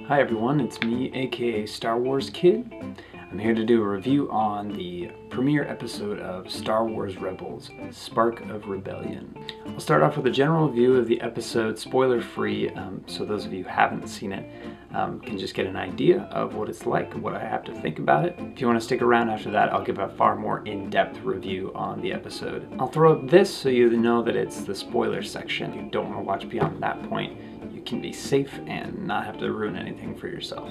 Hi everyone, it's me, aka Star Wars Kid. I'm here to do a review on the premiere episode of Star Wars Rebels, Spark of Rebellion. I'll start off with a general review of the episode, spoiler-free, so those of you who haven't seen it can just get an idea of what it's like, what I have to think about it. If you want to stick around after that, I'll give a far more in-depth review on the episode. I'll throw up this so you know that it's the spoiler section. If you don't want to watch beyond that point, you can be safe and not have to ruin anything for yourself.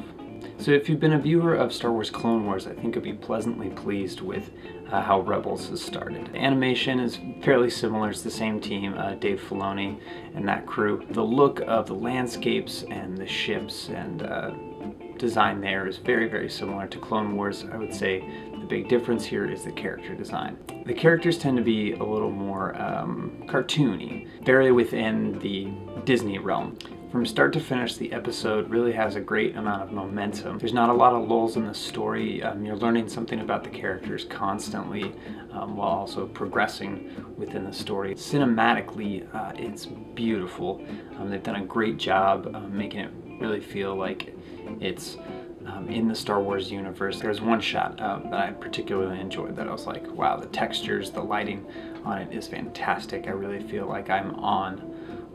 So if you've been a viewer of Star Wars Clone Wars, I think you'll be pleasantly pleased with how Rebels has started. The animation is fairly similar. It's the same team, Dave Filoni and that crew. The look of the landscapes and the ships and design there is very, very similar to Clone Wars. I would say the big difference here is the character design. The characters tend to be a little more cartoony, very within the Disney realm. From start to finish, the episode really has a great amount of momentum. There's not a lot of lulls in the story. You're learning something about the characters constantly while also progressing within the story. Cinematically, it's beautiful. They've done a great job making it really feel like it's in the Star Wars universe. There's one shot that I particularly enjoyed that I was like, wow, the textures, the lighting on it is fantastic. I really feel like I'm on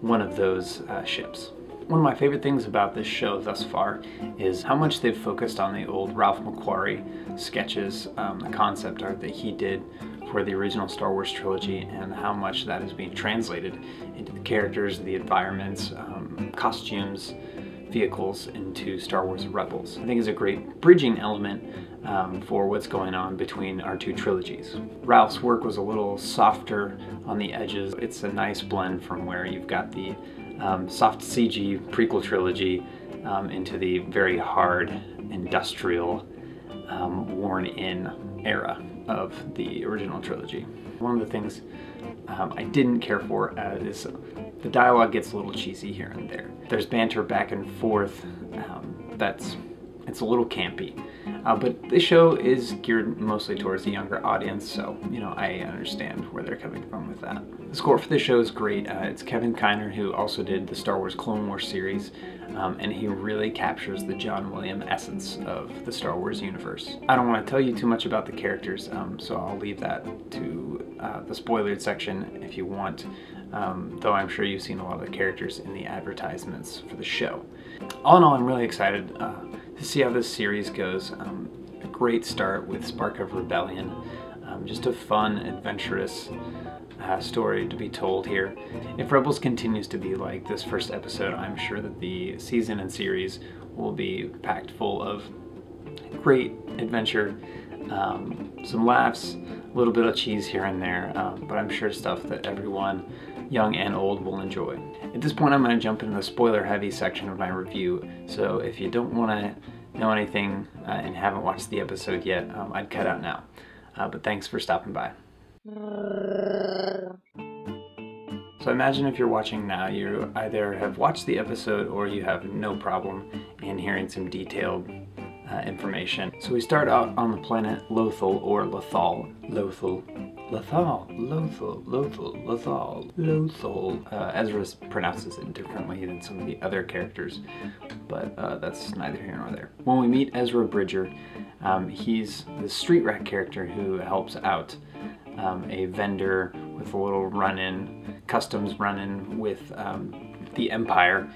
one of those ships. One of my favorite things about this show thus far is how much they've focused on the old Ralph McQuarrie sketches, the concept art that he did for the original Star Wars trilogy, and how much that is being translated into the characters, the environments, costumes, vehicles into Star Wars Rebels. I think it's a great bridging element for what's going on between our two trilogies. Ralph's work was a little softer on the edges. It's a nice blend from where you've got the soft CG prequel trilogy into the very hard industrial worn-in era of the original trilogy. One of the things I didn't care for is the dialogue gets a little cheesy here and there. There's banter back and forth it's a little campy. But this show is geared mostly towards the younger audience, so, you know, I understand where they're coming from with that. The score for this show is great. It's Kevin Kiner, who also did the Star Wars Clone Wars series, and he really captures the John Williams essence of the Star Wars universe. I don't want to tell you too much about the characters, so I'll leave that to the spoilered section if you want, though I'm sure you've seen a lot of the characters in the advertisements for the show. All in all, I'm really excited to see how this series goes. A great start with Spark of Rebellion. Just a fun, adventurous story to be told here. If Rebels continues to be like this first episode, I'm sure that the season and series will be packed full of great adventure, some laughs, a little bit of cheese here and there, but I'm sure stuff that everyone, young and old, will enjoy. At this point, I'm going to jump into the spoiler-heavy section of my review, so if you don't want to know anything and haven't watched the episode yet, I'd cut out now. But thanks for stopping by. So imagine if you're watching now, you either have watched the episode or you have no problem in hearing some detailed information. So we start out on the planet Lothal, or Lothal. Lothal. Ezra pronounces it differently than some of the other characters, but that's neither here nor there. When we meet Ezra Bridger, he's the street rat character who helps out a vendor with a little customs run-in with the Empire,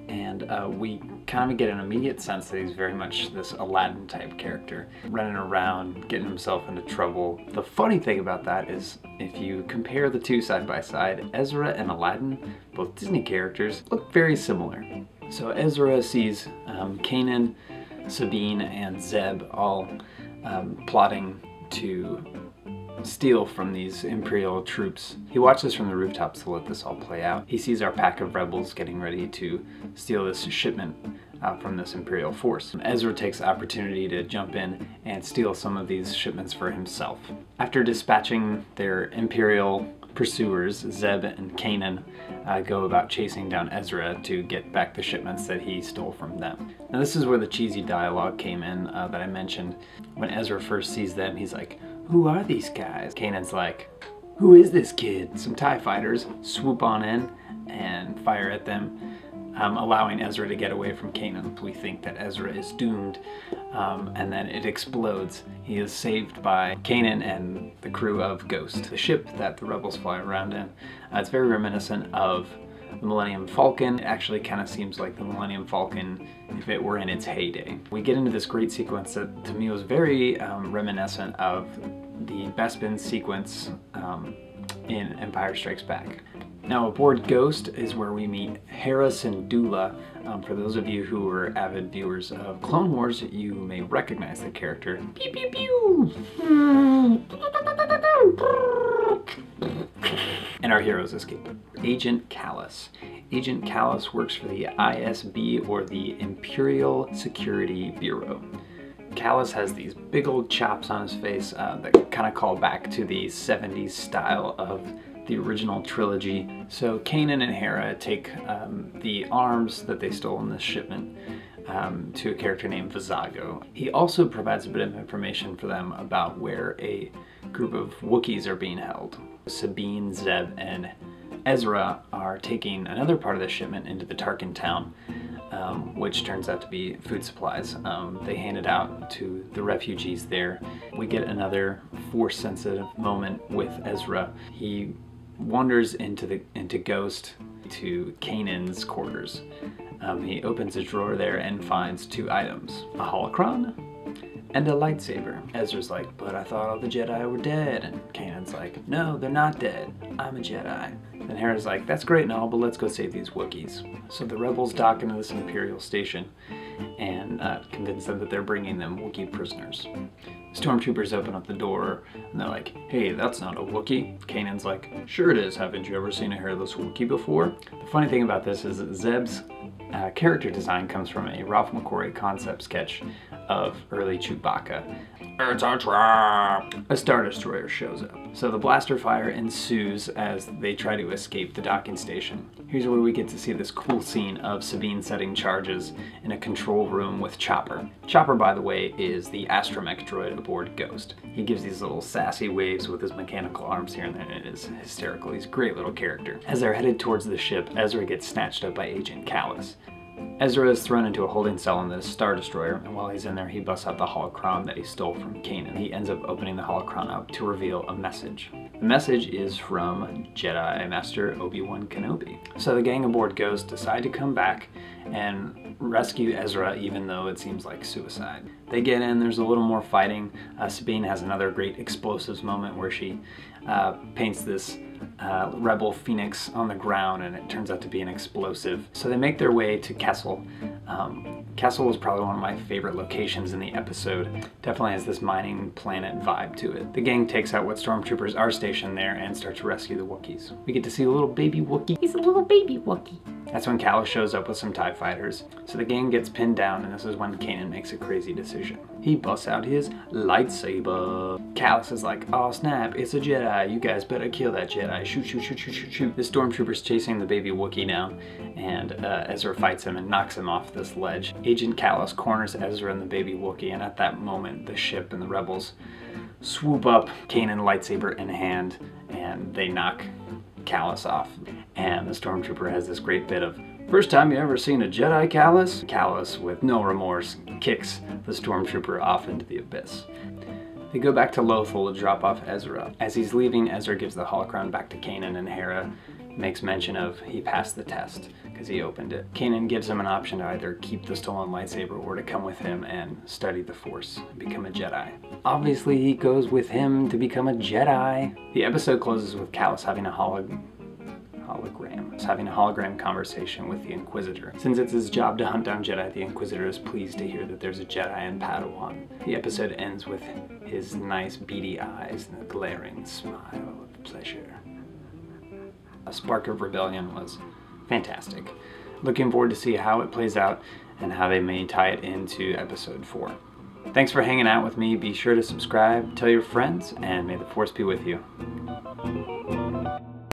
and we kind of get an immediate sense that he's very much this Aladdin type character, running around, getting himself into trouble. The funny thing about that is, if you compare the two side by side, Ezra and Aladdin, both Disney characters, look very similar. So Ezra sees Kanan, Sabine, and Zeb all plotting to steal from these Imperial troops. He watches from the rooftops to let this all play out. He sees our pack of rebels getting ready to steal this shipment from this Imperial force. Ezra takes the opportunity to jump in and steal some of these shipments for himself. After dispatching their Imperial pursuers, Zeb and Kanan go about chasing down Ezra to get back the shipments that he stole from them. Now this is where the cheesy dialogue came in that I mentioned. When Ezra first sees them, he's like, "Who are these guys?" Kanan's like, "Who is this kid?" Some TIE fighters swoop on in and fire at them. allowing Ezra to get away from Kanan. We think that Ezra is doomed, and then it explodes. He is saved by Kanan and the crew of Ghost, the ship that the rebels fly around in. It's very reminiscent of the Millennium Falcon. It actually kind of seems like the Millennium Falcon if it were in its heyday. We get into this great sequence that to me was very reminiscent of the Bespin sequence in Empire Strikes Back. Now aboard Ghost is where we meet Hera Syndulla. For those of you who are avid viewers of Clone Wars, you may recognize the character. Pew pew pew! And our heroes escape. Agent Kallus. Agent Kallus works for the ISB, or the Imperial Security Bureau. Kallus has these big old chops on his face that kind of call back to the 70s style of the original trilogy. So Kanan and Hera take the arms that they stole in this shipment to a character named Vizago. He also provides a bit of information for them about where a group of Wookiees are being held. Sabine, Zeb, and Ezra are taking another part of the shipment into the Tarkin town, which turns out to be food supplies. They hand it out to the refugees there. We get another Force-sensitive moment with Ezra. He wanders into Ghost, to Kanan's quarters. He opens a drawer there and finds 2 items: a holocron and a lightsaber. Ezra's like, "But I thought all the Jedi were dead." And Kanan's like, "No, they're not dead. I'm a Jedi." And Hera's like, "That's great and all, but let's go save these Wookiees." So the rebels dock into this Imperial station and convince them that they're bringing them Wookiee prisoners. Stormtroopers open up the door and they're like, "Hey, that's not a Wookiee." Kanan's like, "Sure it is. Haven't you ever seen a hairless Wookiee before?" The funny thing about this is that Zeb's character design comes from a Ralph McQuarrie concept sketch of early Chewbacca. "It's a trap!" A Star Destroyer shows up. So the blaster fire ensues as they try to escape the docking station. Here's where we get to see this cool scene of Sabine setting charges in a control room with Chopper. Chopper, by the way, is the astromech droid aboard Ghost. He gives these little sassy waves with his mechanical arms here and there, and it is hysterical. He's a great little character. As they're headed towards the ship, Ezra gets snatched up by Agent Kallus. Ezra is thrown into a holding cell in the Star Destroyer, and while he's in there, he busts out the holocron that he stole from Kanan. He ends up opening the holocron up to reveal a message. The message is from Jedi Master Obi-Wan Kenobi. So the gang aboard Ghost decide to come back and rescue Ezra, even though it seems like suicide. They get in, there's a little more fighting. Sabine has another great explosives moment where she paints this rebel phoenix on the ground, and it turns out to be an explosive. So they make their way to Kessel. Kessel was probably one of my favorite locations in the episode. Definitely has this mining planet vibe to it. The gang takes out what stormtroopers are stationed there and start to rescue the Wookiees. We get to see a little baby Wookiee. He's a little baby Wookiee. That's when Kallus shows up with some TIE fighters. So the gang gets pinned down, and this is when Kanan makes a crazy decision. He busts out his lightsaber. Kallus is like, "Oh snap, it's a Jedi. You guys better kill that Jedi. Shoot, shoot, shoot, shoot, shoot, shoot." The stormtrooper's chasing the baby Wookiee down, and Ezra fights him and knocks him off this ledge. Agent Kallus corners Ezra and the baby Wookiee, and at that moment, the ship and the rebels swoop up, Kanan lightsaber in hand, and they knock Kallus off. And the stormtrooper has this great bit of, "First time you ever seen a Jedi, Kallus?" Kallus, with no remorse, kicks the stormtrooper off into the abyss. They go back to Lothal to drop off Ezra. As he's leaving, Ezra gives the holocron back to Kanan, and Hera makes mention of he passed the test because he opened it. Kanan gives him an option to either keep the stolen lightsaber or to come with him and study the Force and become a Jedi. Obviously, he goes with him to become a Jedi. The episode closes with Kallus having a hologram conversation with the Inquisitor. Since it's his job to hunt down Jedi, the Inquisitor is pleased to hear that there's a Jedi in Padawan. The episode ends with his nice beady eyes and a glaring smile of pleasure. A Spark of Rebellion was fantastic. Looking forward to see how it plays out and how they may tie it into episode 4. Thanks for hanging out with me. Be sure to subscribe, tell your friends, and may the Force be with you.